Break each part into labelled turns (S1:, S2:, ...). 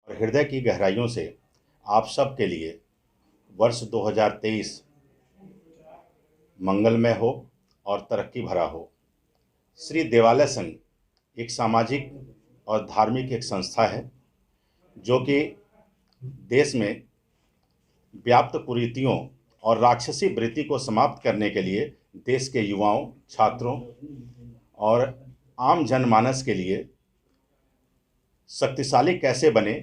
S1: और हृदय की गहराइयों से आप सब के लिए वर्ष 2023 मंगलमय हो और तरक्की भरा हो। श्री देवालय संघ एक सामाजिक और धार्मिक एक संस्था है जो कि देश में व्याप्त कुरीतियों और राक्षसी वृत्ति को समाप्त करने के लिए देश के युवाओं, छात्रों और आम जनमानस के लिए शक्तिशाली कैसे बने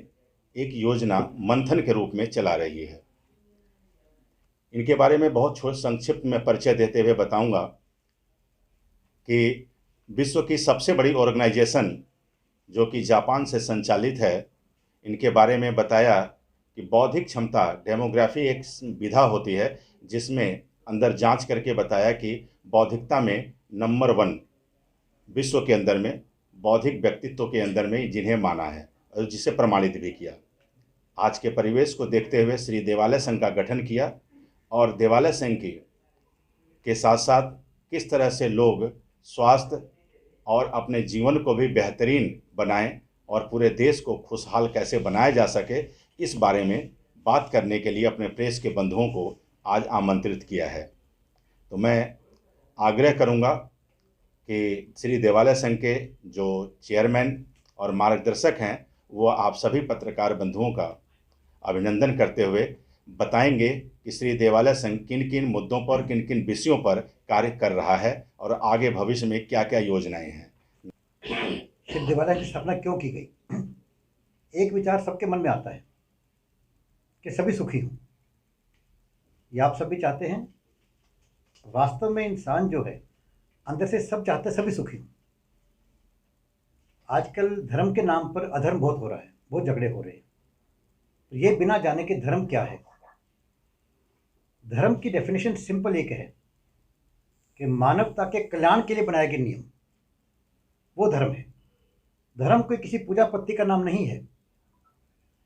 S1: एक योजना मंथन के रूप में चला रही है। इनके बारे में बहुत संक्षिप्त में परिचय देते हुए बताऊंगा कि विश्व की सबसे बड़ी ऑर्गेनाइजेशन जो कि जापान से संचालित है, इनके बारे में बताया कि बौद्धिक क्षमता डेमोग्राफी एक विधा होती है जिसमें अंदर जांच करके बताया कि बौद्धिकता में नंबर 1 विश्व के अंदर में बौद्धिक व्यक्तित्व के अंदर में जिन्हें माना है और जिसे प्रमाणित भी किया। आज के परिवेश को देखते हुए श्री देवालय संघ का गठन किया और देवालय संघ के साथ साथ किस तरह से लोग स्वास्थ्य और अपने जीवन को भी बेहतरीन बनाएं और पूरे देश को खुशहाल कैसे बनाया जा सके, इस बारे में बात करने के लिए अपने प्रेस के बंधुओं को आज आमंत्रित किया है। तो मैं आग्रह करूंगा कि श्री देवालय संघ के जो चेयरमैन और मार्गदर्शक हैं वो आप सभी पत्रकार बंधुओं का अभिनंदन करते हुए बताएंगे कि श्री देवालय संघ किन किन मुद्दों पर, किन किन विषयों पर कार्य कर रहा है और आगे भविष्य में क्या क्या योजनाएं हैं।
S2: श्री देवालय की स्थापना क्यों की गई? एक विचार सबके मन में आता है कि सभी सुखी हों। ये आप सभी चाहते हैं। वास्तव में इंसान जो है अंदर से सब चाहते हैं सभी सुखी हों। आजकल धर्म के नाम पर अधर्म बहुत हो रहा है, बहुत झगड़े हो रहे हैं। तो ये बिना जाने के धर्म क्या है। धर्म की डेफिनेशन सिंपल एक है कि मानवता के कल्याण के लिए बनाए गए नियम, वो धर्म है। धर्म कोई किसी पूजा पत्ती का नाम नहीं है।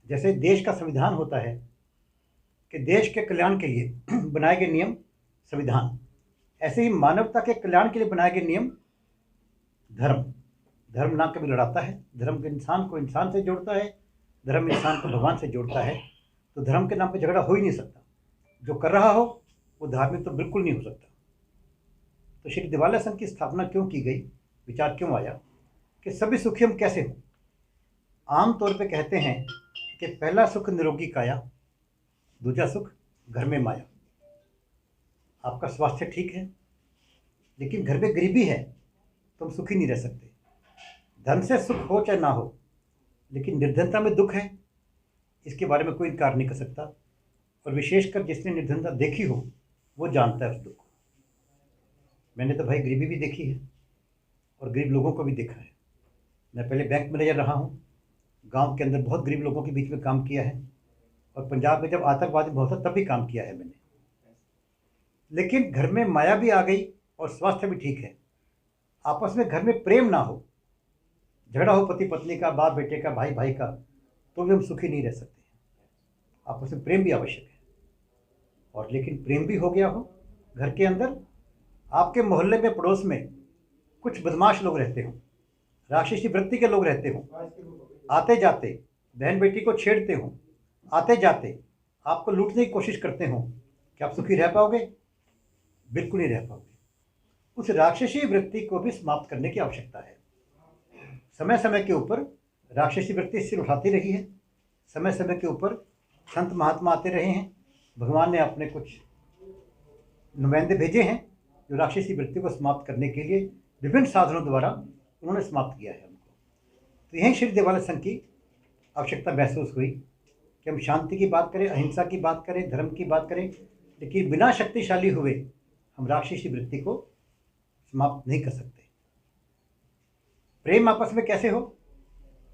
S2: जैसे देश का संविधान होता है कि देश के कल्याण के लिए बनाए गए नियम संविधान, ऐसे ही मानवता के कल्याण के लिए बनाए गए नियम धर्म। धर्म ना कभी लड़ाता है। धर्म इंसान को इंसान से जोड़ता है, धर्म इंसान को भगवान से जोड़ता है। तो धर्म के नाम पे झगड़ा हो ही नहीं सकता। जो कर रहा हो वो धार्मिक तो बिल्कुल नहीं हो सकता। तो श्री देवालय संघ की स्थापना क्यों की गई, विचार क्यों आया कि सभी सुखी हम कैसे हों। आम तौर पे कहते हैं कि पहला सुख निरोगी काया, दूसरा सुख घर में माया। आपका स्वास्थ्य ठीक है लेकिन घर में गरीबी है तो हम सुखी नहीं रह सकते। धन से सुख हो चाहे ना हो, लेकिन निर्धनता में दुख है, इसके बारे में कोई इनकार नहीं कर सकता। और विशेषकर जिसने निर्धनता देखी हो वो जानता है उस दुख को। मैंने तो भाई गरीबी भी देखी है और गरीब लोगों को भी देखा है। मैं पहले बैंक मैनेजर रहा हूँ, गांव के अंदर बहुत गरीब लोगों के बीच में काम किया है, और पंजाब में जब आतंकवादी बहुत था तब भी काम किया है मैंने। लेकिन घर में माया भी आ गई और स्वास्थ्य भी ठीक है, आपस में घर में प्रेम ना हो, झगड़ा हो पति पत्नी का, बाप बेटे का, भाई भाई का, तो भी हम सुखी नहीं रह सकते। आपस में प्रेम भी आवश्यक है। और लेकिन प्रेम भी हो गया हो घर के अंदर, आपके मोहल्ले में पड़ोस में कुछ बदमाश लोग रहते हो, राक्षसी वृत्ति के लोग रहते हो, आते जाते बहन बेटी को छेड़ते हो, आते जाते आपको लूटने की कोशिश करते हो, क्या आप सुखी रह पाओगे? बिल्कुल नहीं रह पाओगे। उस राक्षसी वृत्ति को भी समाप्त करने की आवश्यकता है। समय समय के ऊपर राक्षसी वृत्ति सिर उठाती रही है, समय समय के ऊपर संत महात्मा आते रहे हैं, भगवान ने अपने कुछ नुमाइंदे भेजे हैं जो राक्षसी वृत्ति को समाप्त करने के लिए विभिन्न साधनों द्वारा उन्होंने समाप्त किया है उनको। तो यही श्री देवालय संघ की आवश्यकता महसूस हुई कि हम शांति की बात करें, अहिंसा की बात करें, धर्म की बात करें, लेकिन बिना शक्तिशाली हुए हम राक्षसी वृत्ति को समाप्त नहीं कर सकते। प्रेम आपस में कैसे हो?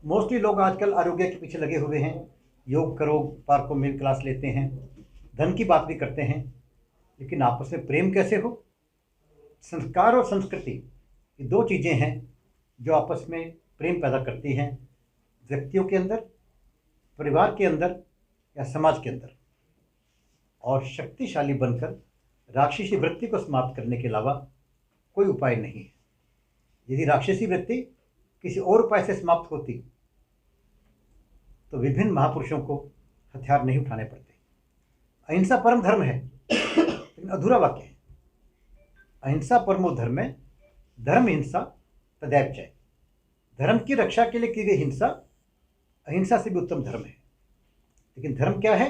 S2: मोस्टली लोग आजकल आरोग्य के पीछे लगे हुए हैं, योग करो, पार्कों में क्लास लेते हैं, धन की बात भी करते हैं, लेकिन आपस में प्रेम कैसे हो? संस्कार और संस्कृति ये दो चीज़ें हैं जो आपस में प्रेम पैदा करती हैं, व्यक्तियों के अंदर, परिवार के अंदर या समाज के अंदर। और शक्तिशाली बनकर राक्षसी वृत्ति को समाप्त करने के अलावा कोई उपाय नहीं है। यदि राक्षसी वृत्ति किसी और उपाय से समाप्त होती तो विभिन्न महापुरुषों को हथियार नहीं उठाने पड़ते। अहिंसा परम धर्म है, लेकिन अधूरा वाक्य है। अहिंसा परमो धर्म है, धर्म हिंसा तदैव जय। धर्म की रक्षा के लिए की गई हिंसा अहिंसा से भी उत्तम धर्म है। लेकिन धर्म क्या है?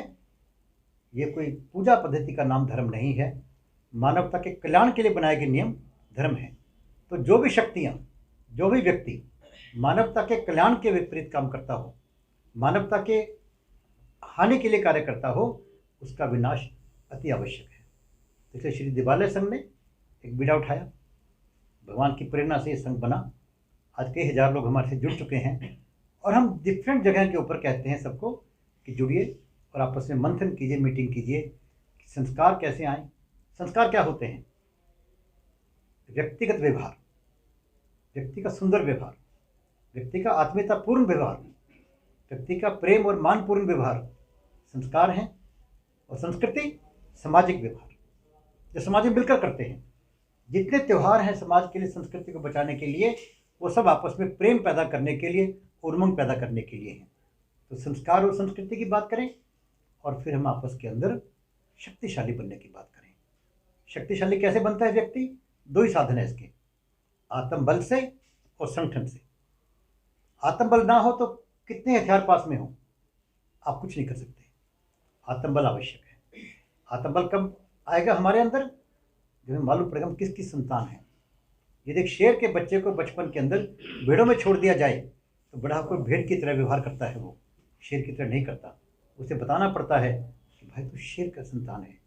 S2: ये कोई पूजा पद्धति का नाम धर्म नहीं है। मानवता के कल्याण के लिए बनाए गए नियम धर्म है। तो जो भी शक्तियाँ, जो भी व्यक्ति मानवता के कल्याण के विपरीत काम करता हो, मानवता के हानि के लिए कार्य करता हो, उसका विनाश अति आवश्यक है। इसलिए श्री दिवालय संघ ने एक बीड़ा उठाया। भगवान की प्रेरणा से ये संघ बना। आज कई हजार लोग हमारे से जुड़ चुके हैं और हम डिफरेंट जगह के ऊपर कहते हैं सबको कि जुड़िए और आपस में मंथन कीजिए, मीटिंग कीजिए कि संस्कार कैसे आए। संस्कार क्या होते हैं? व्यक्तिगत व्यवहार, व्यक्ति का सुंदर व्यवहार, व्यक्ति का आत्मीयतापूर्ण व्यवहार, व्यक्ति का प्रेम और मानपूर्ण व्यवहार संस्कार हैं। और संस्कृति सामाजिक व्यवहार, जो समाज में मिलकर करते हैं। जितने त्यौहार हैं समाज के लिए, संस्कृति को बचाने के लिए, वो सब आपस में प्रेम पैदा करने के लिए, उमंग पैदा करने के लिए हैं। तो संस्कार और संस्कृति की बात करें और फिर हम आपस के अंदर शक्तिशाली बनने की बात करें। शक्तिशाली कैसे बनता है व्यक्ति? दो ही साधन है इसके, आत्मबल से और संगठन से। आत्मबल ना हो तो कितने हथियार पास में हो, आप कुछ नहीं कर सकते। आत्मबल आवश्यक है। आत्मबल कब आएगा हमारे अंदर? जब हमें मालूम पड़ेगा हम किसकी संतान है। यदि एक शेर के बच्चे को बचपन के अंदर भेड़ों में छोड़ दिया जाए तो बड़ा कोई भेड़ की तरह व्यवहार करता है, वो शेर की तरह नहीं करता। उसे बताना पड़ता है कि भाई तू शेर का संतान है,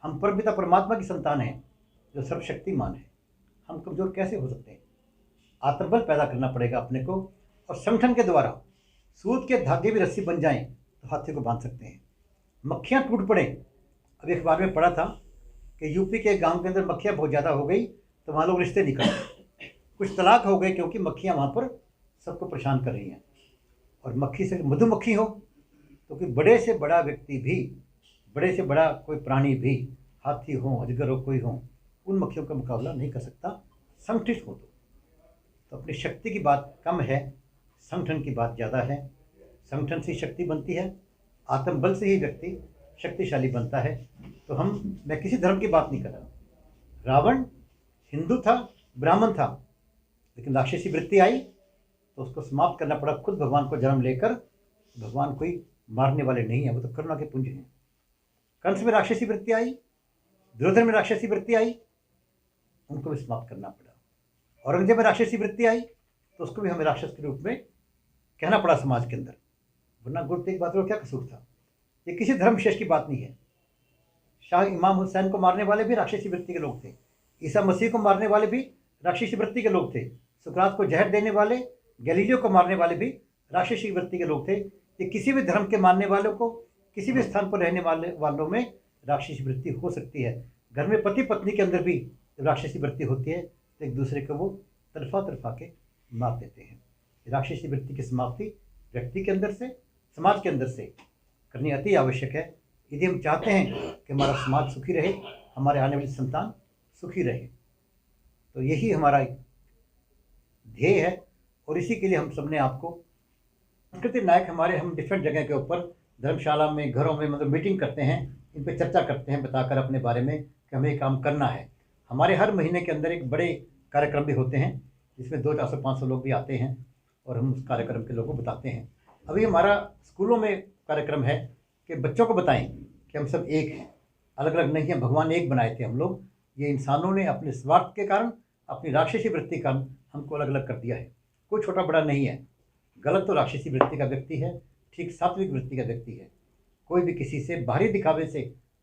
S2: हम परमपिता परमात्मा की संतान है जो सर्वशक्तिमान है। हम कमज़ोर कैसे हो सकते हैं? आत्मबल पैदा करना पड़ेगा अपने को। और संगठन के द्वारा सूत के धागे भी रस्सी बन जाएं तो हाथी को बांध सकते हैं। मक्खियाँ टूट पड़े। अभी अखबार में पढ़ा था कि यूपी के गांव के अंदर मक्खियाँ बहुत ज़्यादा हो गई तो वहाँ लोग रिश्ते नहीं करते, कुछ तलाक हो गए क्योंकि मक्खियाँ वहाँ पर सबको परेशान कर रही हैं। और मक्खी से मधुमक्खी हो तो कि बड़े से बड़ा व्यक्ति भी, बड़े से बड़ा कोई प्राणी भी, हाथी हो, अजगर हो, कोई हो, उन मक्खियों का मुकाबला नहीं कर सकता संगठित हो तो अपनी शक्ति की बात कम है, संगठन की बात ज़्यादा है। संगठन से शक्ति बनती है, आत्मबल से ही व्यक्ति शक्तिशाली बनता है। तो मैं किसी धर्म की बात नहीं कर रहा। रावण हिंदू था, ब्राह्मण था, लेकिन राक्षसी वृत्ति आई तो उसको समाप्त करना पड़ा। खुद भगवान को जन्म लेकर, भगवान कोई मारने वाले नहीं है, वो तो करुणा के पुंज हैं। कंस में राक्षसी वृत्ति आई, दुर्योधन में राक्षसी वृत्ति आई, उनको भी समाप्त करना पड़ा। औरंगजेब में राक्षसी वृत्ति आई तो उसको भी हमें राक्षस के रूप में कहना पड़ा समाज के अंदर, वरना गुरु तेग बहादुर क्या कसूर था? ये किसी धर्म विशेष की बात नहीं है। शाह इमाम हुसैन को मारने वाले भी राक्षसी वृत्ति के लोग थे, ईसा मसीह को मारने वाले भी राक्षसी वृत्ति के लोग थे, सुकरात को जहर देने वाले, गैलीलियो को मारने वाले भी राक्षसी वृत्ति के लोग थे। ये किसी भी धर्म के मानने वालों को, किसी भी स्थान पर रहने वालों में राक्षसी वृत्ति हो सकती है। घर में पति पत्नी के अंदर भी जब राक्षसी वृत्ति होती है तो एक दूसरे को वो तरफा तरफा के मार देते हैं। राक्षसी वृत्ति की समाप्ति व्यक्ति के अंदर से, समाज के अंदर से करनी अति आवश्यक है। यदि हम चाहते हैं कि हमारा समाज सुखी रहे, हमारे आने वाली संतान सुखी रहे, तो यही हमारा ध्येय है। और इसी के लिए हम सबने आपको सांस्कृतिक नायक हमारे, हम डिफरेंट जगह के ऊपर धर्मशाला में, घरों में मतलब मीटिंग करते हैं, इन पर चर्चा करते हैं, बताकर अपने बारे में कि हमें ये काम करना है। हमारे हर महीने के अंदर एक बड़े कार्यक्रम भी होते हैं जिसमें 200, 400, 500 लोग भी आते हैं और हम उस कार्यक्रम के लोगों को बताते हैं। अभी हमारा स्कूलों में कार्यक्रम है कि बच्चों को बताएं कि हम सब एक हैं, अलग अलग नहीं हैं। भगवान एक बनाए थे हम लोग, ये इंसानों ने अपने स्वार्थ के कारण, अपनी राक्षसी वृत्ति के कारण हमको अलग अलग कर दिया है। कोई छोटा बड़ा नहीं है। गलत तो राक्षसी वृत्ति का व्यक्ति है, ठीक सात्विक वृत्ति का व्यक्ति है। कोई भी किसी से बाहरी दिखावे से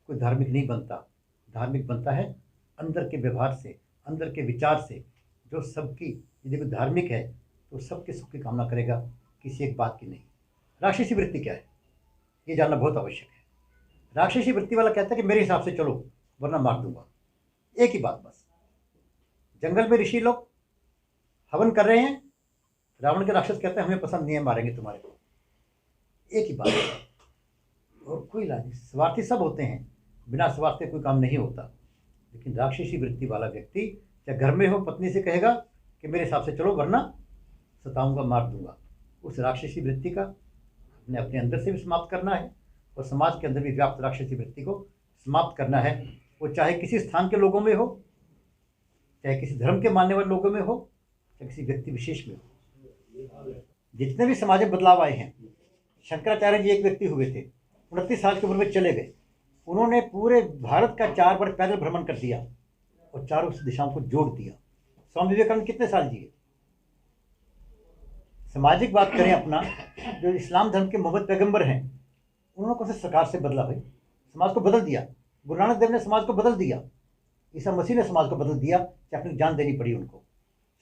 S2: कोई धार्मिक नहीं बनता। धार्मिक बनता है अंदर के व्यवहार से, अंदर के विचार से। जो सबकी, यदि कोई धार्मिक है तो सबके सुख की कामना करेगा, किसी एक बात की नहीं। राक्षसी वृत्ति क्या है ये जानना बहुत आवश्यक है। राक्षसी वृत्ति वाला कहता है कि मेरे हिसाब से चलो वरना मार दूंगा। एक ही बात बस। जंगल में ऋषि लोग हवन कर रहे हैं, रावण के राक्षस कहते हैं हमें पसंद नहीं है, मारेंगे तुम्हारे को। एक ही बात है और कोई इलाज नहीं। स्वार्थी सब होते हैं, बिना स्वार्थ के कोई काम नहीं होता। लेकिन राक्षसी वृत्ति वाला व्यक्ति चाहे घर में हो, पत्नी से कहेगा कि मेरे हिसाब से चलो वरना सताऊंगा, मार दूंगा। उस राक्षसी वृत्ति का हमने अपने अंदर से भी समाप्त करना है और समाज के अंदर भी व्याप्त राक्षसी वृत्ति को समाप्त करना है। वो चाहे किसी स्थान के लोगों में हो, चाहे किसी धर्म के मानने वाले लोगों में हो, चाहे किसी व्यक्ति विशेष में हो। जितने भी समाज में बदलाव आए हैं, शंकराचार्य जी एक व्यक्ति हुए थे, 29 साल की उम्र में चले गए। उन्होंने पूरे भारत का 4 बार पैदल भ्रमण कर दिया और चारों दिशाओं को जोड़ दिया। स्वामी विवेकानंद कितने साल जिए? सामाजिक बात करें अपना, जो इस्लाम धर्म के मोहम्मद पैगंबर हैं, उन्होंने कौन से सरकार से बदला भाई? समाज को बदल दिया। गुरु नानक देव ने समाज को बदल दिया, ईसा मसीह ने समाज को बदल दिया, कि अपनी जान देनी पड़ी उनको।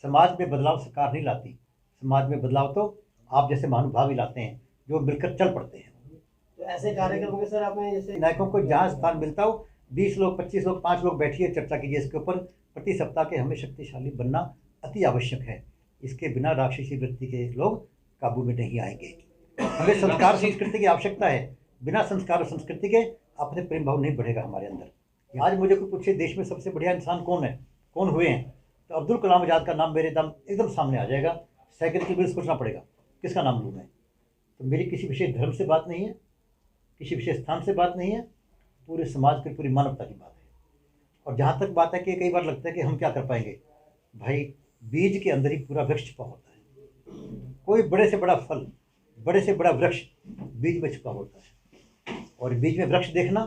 S2: समाज में बदलाव सरकार नहीं लाती, समाज में बदलाव तो आप जैसे महानुभाव ही लाते हैं, जो मिलकर चल पड़ते हैं।
S3: तो ऐसे कार्यक्रमों के सर आपने जैसे
S2: नायकों को जहाँ स्थान मिलता हो, 20 लोग, 25 लोग, 5 लोग बैठिए, चर्चा कीजिए इसके ऊपर। प्रति सप्ताह के हमें शक्तिशाली बनना अति आवश्यक है। इसके बिना राक्षसी वृत्ति के लोग काबू में नहीं आएंगे। हमें संस्कार संस्कृति की आवश्यकता है। बिना संस्कार और संस्कृति के अपने प्रेम भाव नहीं बढ़ेगा हमारे अंदर। आज मुझे कोई पूछे देश में सबसे बढ़िया इंसान कौन है, कौन हुए हैं, तो अब्दुल कलाम आज़ाद का नाम मेरे एकदम सामने आ जाएगा। सेकंड की भी सोचना पड़ेगा किसका नाम लूँ मैं। तो मेरी किसी विशेष धर्म से बात नहीं है, किसी विशेष स्थान से बात नहीं है, पूरे समाज की, पूरी मानवता की बात है। और जहाँ तक बात है कि कई बार लगता है कि हम क्या कर पाएंगे, भाई बीज के अंदर ही पूरा वृक्ष छुपा होता है। कोई बड़े से बड़ा फल, बड़े से बड़ा वृक्ष बीज में छुपा होता है। और बीज में वृक्ष देखना,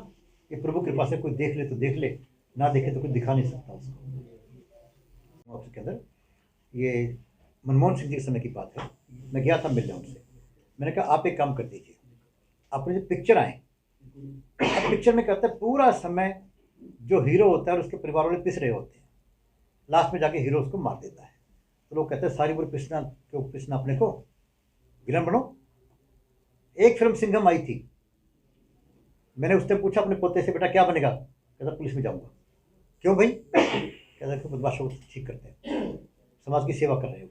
S2: ये प्रभु कृपा से कोई देख ले तो देख ले, ना देखे तो कोई दिखा नहीं सकता उसको। ऑफिस के अंदर ये मनमोहन सिंह जी के समय की बात है, मैं गया था मिलने उनसे। मैंने कहा आप एक काम कर दीजिए, अपने जो पिक्चर आए, अब पिक्चर में कहते हैं पूरा समय जो हीरो होता है और उसके परिवार वाले पिस रहे होते हैं, लास्ट में जाके हीरो उसको मार देता है। तो लोग कहते हैं सारी उम्र पिसना क्यों, पिसना अपने को, विलन बनो। एक फिल्म सिंघम आई थी, मैंने उससे पूछा अपने पोते से, बेटा क्या बनेगा? कहता पुलिस में जाऊंगा। क्यों भाई? कहता कि बदमाशों को ठीक करते हैं, समाज की सेवा कर रहे हो।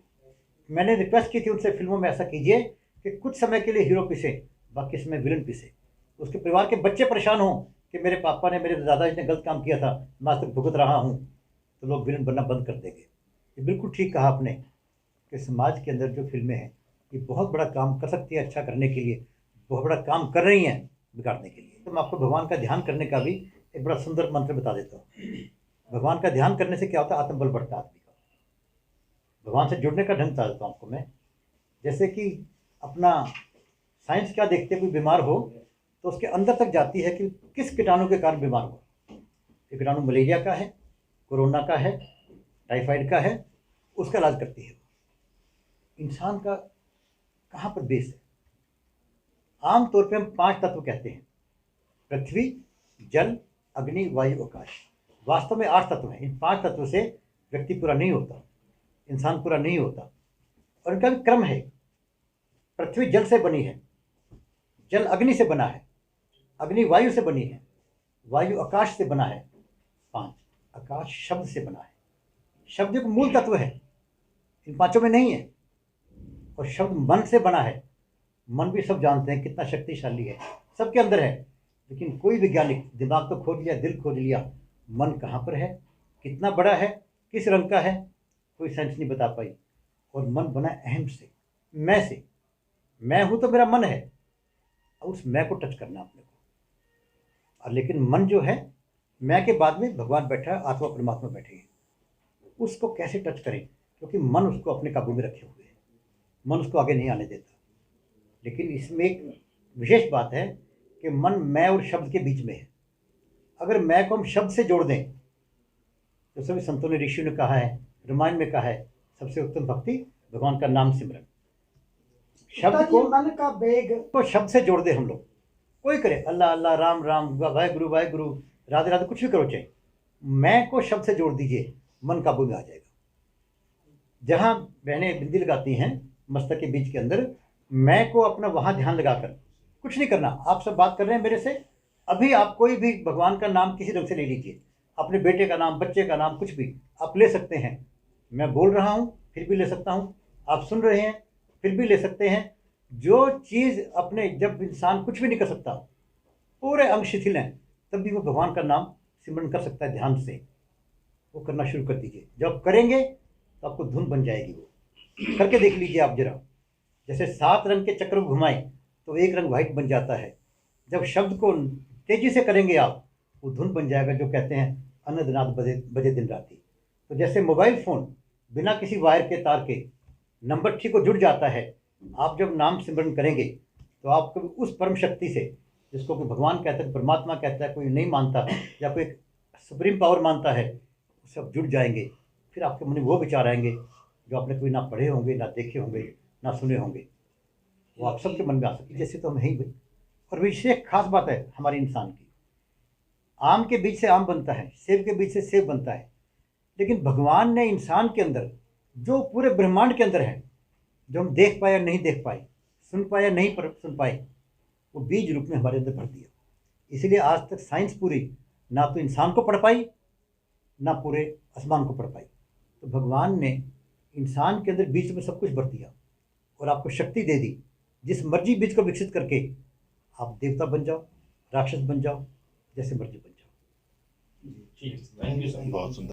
S2: मैंने रिक्वेस्ट की थी उनसे, फिल्मों में ऐसा कीजिए कि कुछ समय के लिए हीरो पिसे, बाकी समय विलन पिसे। उसके परिवार के बच्चे परेशान हों कि मेरे पापा ने, मेरे दादाजी ने गलत काम किया था, मैं आज तक भुगत रहा हूँ, तो लोग विलन बनना बंद कर देंगे। ये बिल्कुल ठीक कहा आपने कि समाज के अंदर जो फिल्में हैं ये बहुत बड़ा काम कर सकती है, अच्छा करने के लिए बहुत बड़ा काम कर रही हैं, बिगाड़ने के लिए। तो मैं आपको भगवान का ध्यान करने का भी एक बड़ा सुंदर मंत्र बता देता हूँ। भगवान का ध्यान करने से क्या होता है, आत्मबल बढ़ता है आदमी का। भगवान से जुड़ने का ढंग बता देता हूँ आपको मैं। जैसे कि अपना साइंस क्या देखते हैं, कोई बीमार हो तो उसके अंदर तक जाती है कि किस कीटाणु के कारण बीमार हुआ। ये कीटाणु मलेरिया का है, कोरोना का है, टाइफाइड का है, उसका इलाज करती है। इंसान का कहाँ पर बेस है? आमतौर पे हम 5 तत्व कहते हैं, पृथ्वी, जल, अग्नि, वायु, आकाश। वास्तव में 8 तत्व हैं। इन 5 तत्व से व्यक्ति पूरा नहीं होता, इंसान पूरा नहीं होता, और इनका भी क्रम है। पृथ्वी जल से बनी है, जल अग्नि से बना है, अग्नि वायु से बनी है, वायु आकाश से बना है, 5 आकाश शब्द से बना है। शब्द एक मूल तत्व है, इन 5 में नहीं है। और शब्द मन से बना है। मन भी सब जानते हैं कितना शक्तिशाली है, सबके अंदर है। लेकिन कोई वैज्ञानिक, दिमाग तो खोज लिया, दिल खोज लिया, मन कहाँ पर है, कितना बड़ा है, किस रंग का है, कोई साइंस नहीं बता पाई। और मन बना अहम से, मैं से। मैं हूँ तो मेरा मन है, और उस मैं को टच करना अपने को। और लेकिन मन जो है, मैं के बाद में भगवान बैठा है, आत्मा परमात्मा बैठे हैं, उसको कैसे टच करें? क्योंकि मन उसको अपने काबू में रखे हुए है, मन उसको आगे नहीं आने देता। लेकिन इसमें एक विशेष बात है कि मन मैं और शब्द के बीच में है। अगर मैं को हम शब्द से जोड़ दें, तो सभी संतों ने, ऋषियों ने कहा है, रामायण में कहा है, सबसे उत्तम भक्ति भगवान का नाम सिमरन। शब्द को,
S3: मन का वेग
S2: तो शब्द से जोड़ दे हम लोग। कोई करे अल्लाह अल्लाह, राम राम, वाहे गुरु, राधे राधे, कुछ भी करो चाहे, मैं को शब्द से जोड़ दीजिए, मन काबू में आ जाएगा। जहाँ बहनें बिंदी लगाती हैं मस्तक के बीच के अंदर, मैं को अपना वहाँ ध्यान लगाकर, कुछ नहीं करना। आप सब बात कर रहे हैं मेरे से, अभी आप कोई भी भगवान का नाम किसी ढंग से ले लीजिए, अपने बेटे का नाम, बच्चे का नाम, कुछ भी आप ले सकते हैं। मैं बोल रहा हूँ फिर भी ले सकता हूँ, आप सुन रहे हैं फिर भी ले सकते हैं। जो चीज़ अपने, जब इंसान कुछ भी नहीं कर सकता, पूरे अंग शिथिल हैं, तब भी वो भगवान का नाम सिमरन कर सकता है ध्यान से। वो करना शुरू कर दीजिए। जब करेंगे तो आपको धुन बन जाएगी। वो करके देख लीजिए आप जरा। जैसे 7 रंग के चक्र को घुमाएं तो एक रंग वाइट बन जाता है। जब शब्द को तेजी से करेंगे आप, वो धुन बन जाएगा, जो कहते हैं अनंतनाथ बजे बजे दिन राती। तो जैसे मोबाइल फ़ोन बिना किसी वायर के तार के नंबर ठीक को जुड़ जाता है, आप जब नाम सिमरन करेंगे तो आपको उस परम शक्ति से, जिसको कोई भगवान कहता है, परमात्मा कहता है, कोई नहीं मानता या कोई सुप्रीम पावर मानता है, उससे आप जुड़ जाएंगे। फिर आपके मन में वो विचार आएंगे जो आपने कोई ना पढ़े होंगे, ना देखे होंगे, ना सुने होंगे, वो आप सबके मन में आ सकते। जैसे तो हम हैं ही भाई। और विशेष खास बात है हमारे इंसान की, आम के बीज से आम बनता है, सेब के बीज से सेब बनता है, लेकिन भगवान ने इंसान के अंदर जो पूरे ब्रह्मांड के अंदर है, जो हम देख पाए या नहीं देख पाए, सुन पाए या नहीं सुन पाए, वो बीज रूप में हमारे अंदर भर दिया। इसलिए आज तक साइंस पूरी ना तो इंसान को पढ़ पाई, ना पूरे आसमान को पढ़ पाई। तो भगवान ने इंसान के अंदर बीज में सब कुछ भर दिया और आपको शक्ति दे दी। जिस मर्जी बीज को विकसित करके आप देवता बन जाओ, राक्षस बन जाओ, जैसे मर्जी बन जाओ।
S1: ठीक, थैंक यू सर, बहुत सुंदर।